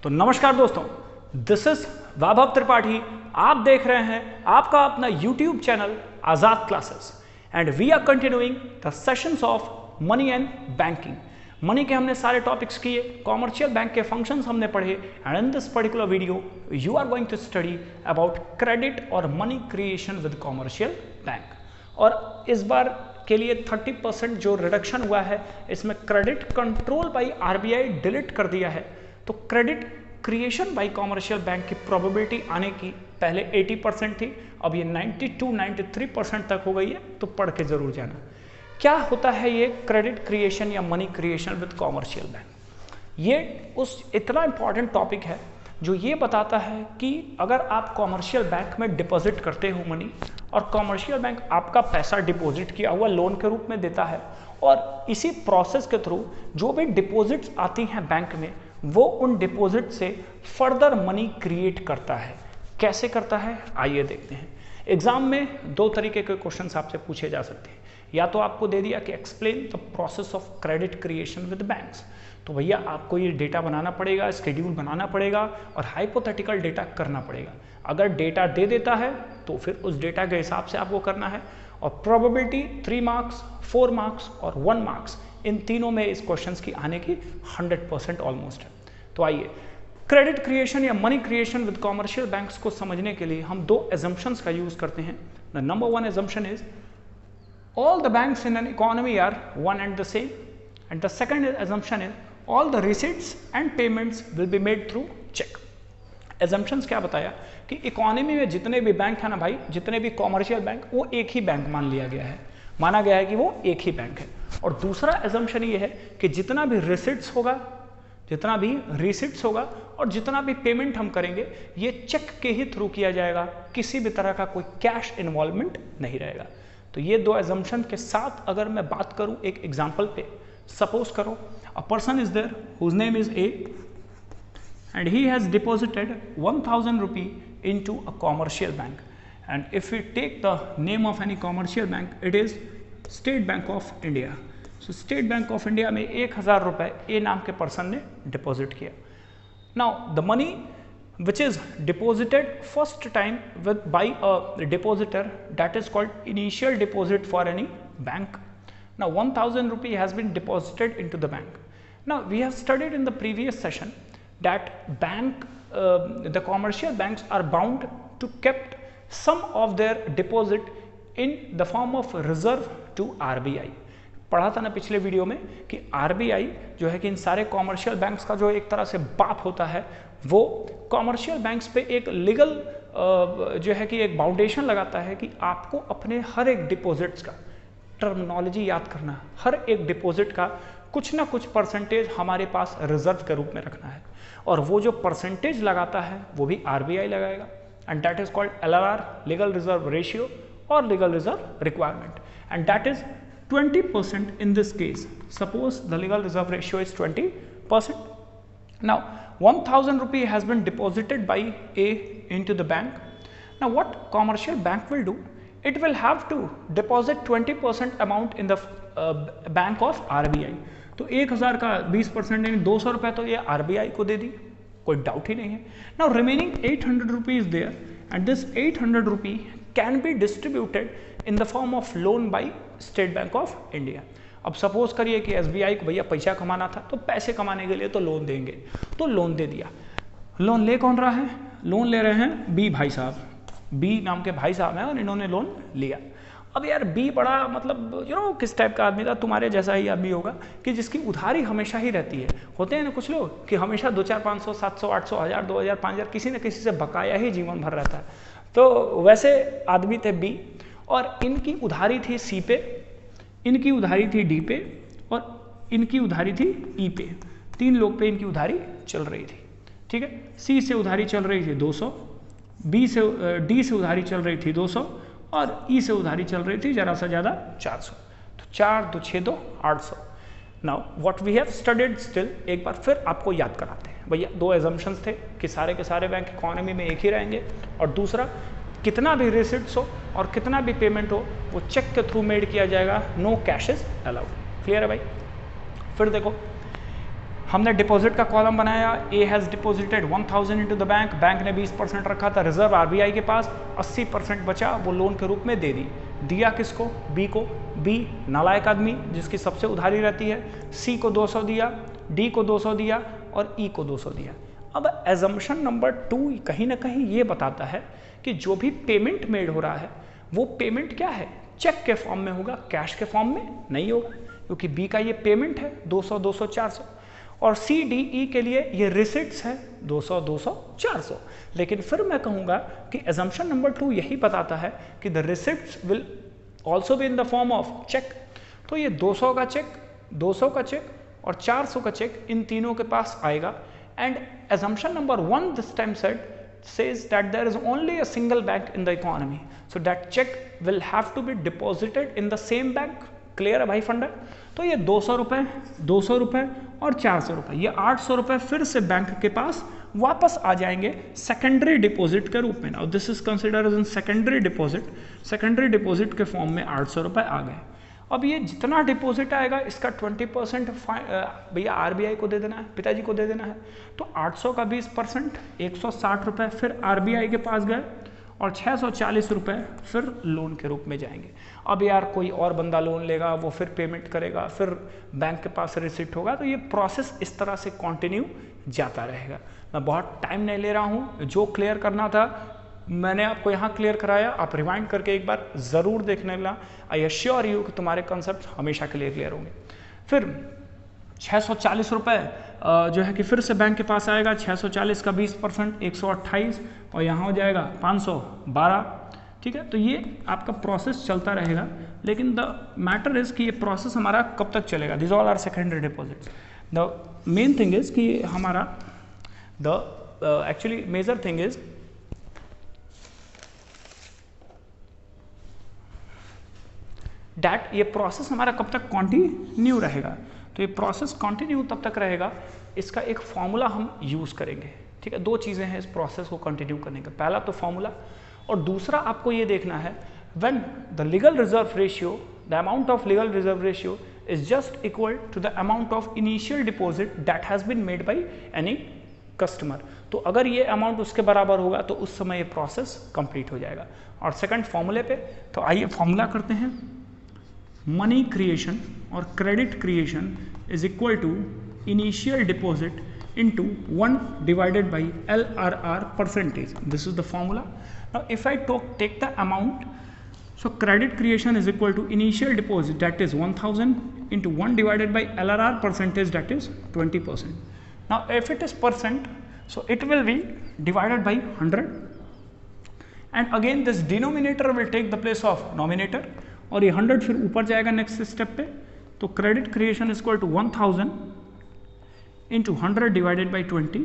तो नमस्कार दोस्तों, दिस इज वैभव त्रिपाठी। आप देख रहे हैं आपका अपना YouTube channel Azad classes and we are continuing the sessions of money and banking. Money के हमने सारे टॉपिक्स किए, कॉमर्शियल बैंक के फंक्शंस हमने पढ़े and in this particular video you are going to study about credit और money creation with commercial bank. और इस बार के लिए 30% जो रिडक्शन हुआ है इसमें credit control by RBI delete कर दिया है। तो credit creation bye commercial bank की प्रोबेबिलिटी आने की पहले 80% थी, अब ये 92-93% तक हो गई है। तो पढ़ के जरूर जाना क्या होता है ये क्रेडिट क्रिएशन या money creation with commercial bank. ये उस इतना इंपॉर्टेंट टॉपिक है जो ये बताता है कि अगर आप कॉमर्शियल बैंक में डिपॉजिट करते हो मनी और कॉमर्शियल बैंक आपका पैसा डिपॉजिट किया हुआ लोन के रूप में देता है और इसी प्रोसेस के थ्रू जो भी डिपॉजिट्स आती हैं बैंक में वो उन डिपॉजिट से फर्दर मनी क्रिएट करता है। कैसे करता है आइए देखते हैं। एग्जाम में दो तरीके के क्वेश्चंस आपसे पूछे जा सकते हैं। या तो आपको दे दिया कि explain the process of credit creation with banks, तो भैया आपको ये डेटा बनाना पड़ेगा, स्केड्यूल बनाना पड़ेगा और हाइपोथेटिकल डेटा करना पड़ेगा। अगर डेटा दे देता है तो फिर उस डेटा के हिसाब से आपको करना है और प्रोबेबिलिटी 3 मार्क्स, 4 मार्क्स और 1 मार्क्स इन तीनों में इस क्वेश्चंस की आने की 100% ऑलमोस्ट है। तो आइए क्रेडिट क्रिएशन या money creation with commercial banks को समझने के लिए हम दो एजम्पशंस का यूज करते हैं। The number 1 assumption is all the banks in an economy are one and the same, and the second assumption is all the receipts and payments will be made through check. assumptions क्या बताया कि economy में जितने भी bank है ना भाई, जितने भी कॉमर्शियल बैंक वो एक ही बैंक मान लिया गया है, माना गया है कि वो एक ही बैंक है। और दूसरा assumption ये है कि जितना भी रिसिट्स होगा और जितना भी पेमेंट हम करेंगे ये चेक के ही थ्रू किया जाएगा, किसी भी तरह का कोई कैश इन्वॉल्वमेंट नहीं रहेगा। तो ये दो एजम्पशन के साथ अगर मैं बात करूं एक एग्जांपल पे, सपोज करो a person is there whose name is A and he has deposited 1000 rupee into a commercial bank and if we take the name of any commercial bank it is State Bank of India. So State Bank of India में 1000 रुपए ए नाम के person ने deposit किया। Now the money which is deposited first time by a depositor, that is called initial deposit for any bank. Now 1000 rupee has been deposited into the bank. Now we have studied in the previous session that the commercial banks are bound to kept some of their deposit in the form of reserve to RBI. पढ़ा था ना पिछले video में कि RBI जो है कि इन सारे कॉमर्शियल बैंक्स का जो एक तरह से बाप होता है वो कॉमर्शियल बैंक्स पे एक लीगल जो है कि एक बाउंडेशन लगाता है कि आपको अपने हर एक डिपॉजिट्स का टर्मिनोलॉजी याद करना, हर एक डिपॉजिट का कुछ ना कुछ परसेंटेज हमारे पास रिजर्व के रूप में रखना है और वो जो परसेंटेज लगाता है वो भी आरबीआई लगाएगा and that is called LRR, legal reserve ratio और legal reserve requirement, and that is 20% in this case. Suppose the legal reserve ratio is 20%. Now 1000 rupee has been deposited by A into the bank. Now what commercial bank will do? It will have to deposit 20% amount in the bank of RBI. तो 1000 का 20% यानी 200 रुपए तो ये RBI को दे दी, कोई doubt ही नहीं है। Now remaining 800 rupee is there and this 800 rupee can be distributed in the form of loan by state Bank of India. अब सपोज करिए कि एसबीआई को भैया पैसा कमाना था तो पैसे कमाने के लिए तो लोन देंगे, तो लोन दे दिया। लोन ले कौन रहा है? लोन ले रहे हैं बी भाई साहब, बी नाम के भाई साहब हैं और इन्होंने लोन लिया। अब यार बी बड़ा मतलब किस टाइप का आदमी था, तुम्हारे जैसा ही आदमी होगा कि जिसकी उधारी हमेशा ही रहती है। होते हैं ना कुछ लोग कि हमेशा 2-4, 500, 700, 800, 1000, 2000, 5000 किसी न किसी से बकाया ही जीवन भर रहता है। तो वैसे आदमी थे बी और इनकी उधारी थी सी पे, इनकी उधारी थी डी पे और इनकी उधारी थी ई पे। 3 लोग पे इनकी उधारी चल रही थी, ठीक है। सी से उधारी चल रही थी 200, डी से उधारी चल रही थी 200 और ई से उधारी चल रही थी जरा सा ज़्यादा 400। तो 4 2 6 2 800। Now what we have studied still, एक बार फिर आपको याद कराते हैं भैया। 2 एजम्पशंस थे कि सारे के सारे बैंक इकोनॉमी में एक ही रहेंगे और दूसरा कितना भी रिसिट्स हो और कितना भी पेमेंट हो वो चेक के थ्रू मेड किया जाएगा, no cash is allowed. Clear है भाई? फिर देखो हमने डिपॉजिट का कॉलम बनाया, A has deposited 1000 into the bank, bank ने 20% रखा था रिजर्व आरबीआई के पास, 80% बचा वो लोन के रूप में दे दी। दिया किसको? बी को। बी नालायक आदमी जिसकी सबसे उधारी रहती है। सी को 200 दिया, डी को 200 दिया और ई को 200 दिया। अब एजम्पशन नंबर 2 कहीं ना कहीं ये बताता है कि जो भी पेमेंट मेड हो रहा है वो पेमेंट क्या है? चेक के फॉर्म में होगा, कैश के फॉर्म में नहीं होगा, क्योंकि बी का ये पेमेंट है 200, 200, 400 और सी डी ई के लिए ये रिसिट्स है 200, 200, 400। लेकिन फिर मैं कहूँगा कि एजम्पशन नंबर 2 यही बताता है कि the receipts will also be in the form of cheque. तो ये 200 का चेक, 200 का चेक और 400 का चेक इन तीनों के पास आएगा। And assumption number 1 this time says that there is only a single bank in the economy, so that check will have to be deposited in the same bank। Clear है भाई फंडा? तो ये 200 रुपये, 200 रुपये और 400 रुपये, ये 800 रुपये फिर से बैंक के पास वापस आ जाएंगे सेकेंडरी डिपॉजिट के रूप में। Now this is considered as in secondary deposit. Secondary deposit के फॉर्म में 800 रुपये आ गए। अब ये जितना डिपॉजिट आएगा इसका 20% भैया आरबीआई को दे देना है, पिताजी को दे देना है। तो 800 का 20% 160 रुपये फिर आरबीआई के पास गए और 640 रुपये फिर लोन के रूप में जाएंगे। अब यार कोई और बंदा लोन लेगा, वो फिर पेमेंट करेगा, फिर बैंक के पास रिसिप्ट होगा, तो ये प्रोसेस इस तरह से कंटिन्यू जाता रहेगा। मैं बहुत टाइम नहीं ले रहा हूँ, जो क्लियर करना था मैंने आपको यहाँ क्लियर कराया। आप रिवाइंड करके एक बार ज़रूर देखने लगा। आई एश्योर यू कि तुम्हारे कंसेप्ट हमेशा के लिए क्लियर होंगे। फिर 640 रुपये जो है कि फिर से बैंक के पास आएगा। 640 का 20% 128 और यहाँ हो जाएगा 512। ठीक है, तो ये आपका प्रोसेस चलता रहेगा। लेकिन द मैटर इज़ कि ये प्रोसेस हमारा कब तक चलेगा? This all are secondary deposits. The main thing is कि हमारा the actually major thing is that ये प्रोसेस हमारा कब तक कंटिन्यू रहेगा। तो ये प्रोसेस कंटिन्यू तब तक रहेगा, इसका एक फॉर्मूला हम यूज़ करेंगे। ठीक है, दो चीज़ें हैं इस प्रोसेस को कंटिन्यू करने का, पहला तो फॉर्मूला और दूसरा आपको ये देखना है when the legal reserve ratio, the amount of legal reserve ratio is just equal to the amount of initial deposit that has been made by any customer. तो अगर ये अमाउंट उसके बराबर होगा तो उस समय ये प्रोसेस कंप्लीट हो जाएगा। और सेकंड फॉर्मूले पे, तो आइए फॉर्मूला करते हैं। मनी क्रिएशन और credit creation is equal to initial deposit into 1 divided by LRR percentage. This is the formula. Now if I take the amount, so credit creation is equal to initial deposit, that is 1000 into 1 divided by LRR percentage, that is 20%. Now if it is percent, so it will be divided by 100, and again this denominator will take the place of nominator और ये 100 फिर ऊपर जाएगा next step पे। तो credit creation is equal to 1000 into 100 divided by 20,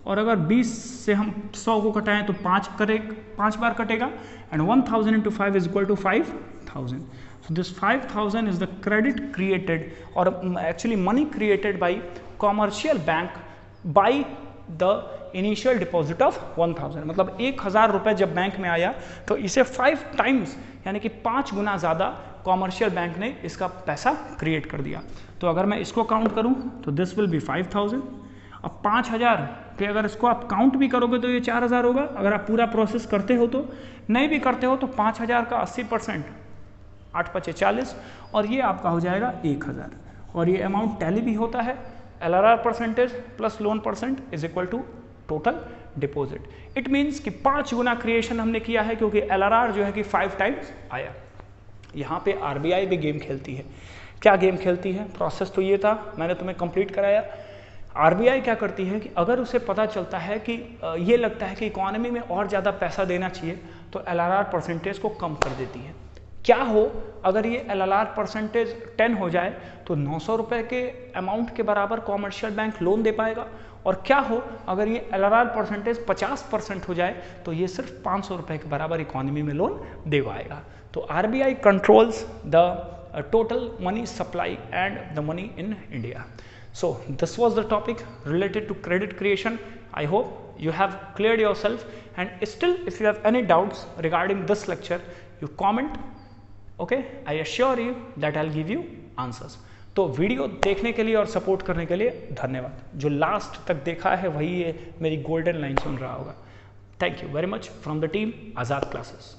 और अगर 20 से हम 100 को कटाएं तो 5 बार कटेगा, and 1000 into 5 is equal to 5000। So this 5000 is the credit created और actually money created by commercial bank by the initial deposit of 1000। मतलब 1000 रुपये जब बैंक में आया तो इसे 5 टाइम्स यानी कि 5 गुना ज़्यादा कॉमर्शियल बैंक ने इसका पैसा क्रिएट कर दिया। तो अगर मैं इसको काउंट करूं तो दिस विल बी 5000। अब 5000 पे अगर इसको आप काउंट भी करोगे तो ये 4000 होगा। अगर आप पूरा प्रोसेस करते हो तो, नहीं भी करते हो तो 5000 का 80%, 8 × 5 = 40, और ये आपका हो जाएगा 1000। और ये अमाउंट टैली भी होता है, LRR percentage plus loan percent is equal to total deposit. It means कि 5 गुना क्रिएशन हमने किया है, क्योंकि LRR जो है कि 5 टाइम्स आया। यहाँ पे RBI भी गेम खेलती है। क्या गेम खेलती है? प्रोसेस तो ये था, मैंने तुम्हें कंप्लीट कराया। RBI क्या करती है कि अगर उसे पता चलता है कि ये लगता है कि इकोनॉमी में और ज़्यादा पैसा देना चाहिए तो LRR परसेंटेज को कम कर देती है। क्या हो अगर ये LRR परसेंटेज 10 हो जाए तो 900 रुपये के अमाउंट के बराबर कॉमर्शियल बैंक लोन दे पाएगा, और क्या हो अगर ये LRR परसेंटेज 50% हो जाए तो ये सिर्फ 500 रुपये के बराबर इकोनॉमी में लोन दे पाएगा। तो RBI controls the total money supply and the money in India. So this was the topic related to credit creation. I hope you have cleared yourself, and still if you have any doubts regarding this lecture, you comment. Okay, I assure you that I'll give you answers. तो video देखने के लिए और support करने के लिए धन्यवाद। जो लास्ट तक देखा है वही ये मेरी गोल्डन लाइन सुन रहा होगा। Thank you very much from the team Azad classes.